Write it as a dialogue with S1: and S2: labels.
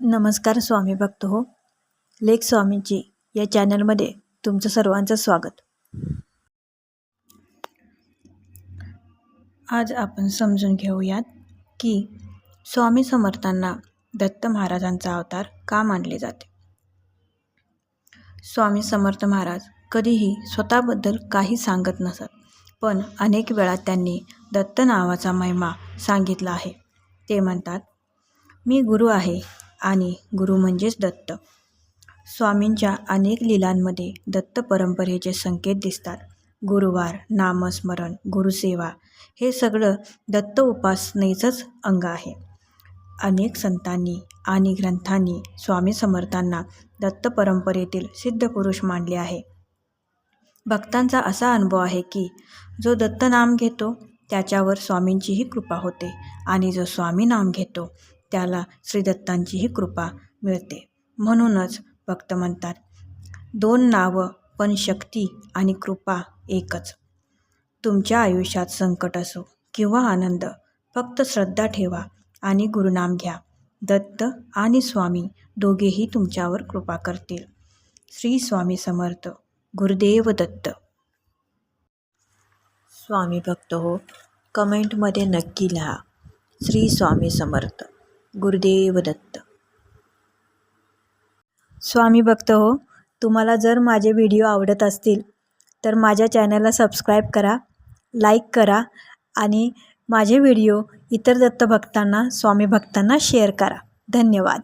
S1: नमस्कार स्वामी भक्त हो. लेख स्वामींची या चॅनलमध्ये तुमचं सर्वांचं स्वागत. आज आपण समजून घेऊयात की स्वामी समर्थांना दत्त महाराजांचा अवतार का मानले जाते. स्वामी समर्थ महाराज कधीही स्वतःबद्दल काही सांगत नसत, पण अनेक वेळा त्यांनी दत्त नावाचा महिमा सांगितला आहे. ते म्हणतात, मी गुरु आहे आणि गुरु म्हणजेच दत्त. स्वामींच्या अनेक लीलांमध्ये दत्त परंपरेचे संकेत दिसतात. गुरुवार, नामस्मरण, गुरुसेवा हे सगळं दत्त उपासनेचंच अंग आहे. अनेक संतांनी आणि ग्रंथांनी स्वामी समर्थांना दत्त परंपरेतील सिद्धपुरुष मानले आहे. भक्तांचा असा अनुभव आहे की जो दत्त नाम घेतो त्याच्यावर स्वामींचीही कृपा होते आणि जो स्वामी नाम घेतो त्याला श्रीदत्तांचीही कृपा मिळते. म्हणूनच भक्त म्हणतात, दोन नावं पण शक्ती आणि कृपा एकच. तुमच्या आयुष्यात संकट असो किंवा आनंद, फक्त श्रद्धा ठेवा आणि गुरुनाम घ्या. दत्त आणि स्वामी दोघेही तुमच्यावर कृपा करतील. श्री स्वामी समर्थ. गुरुदेव दत्त. स्वामी भक्त हो, कमेंटमध्ये नक्की लिहा, श्री स्वामी समर्थ. गुरुदेव दत्त. स्वामी भक्त हो, तुम्हाला जर माझे व्हिडिओ आवडत असतील तर माझ्या चॅनलला सबस्क्राईब करा, लाईक करा आणि माझे व्हिडिओ इतर दत्त भक्तांना, स्वामी भक्तांना शेअर करा. धन्यवाद.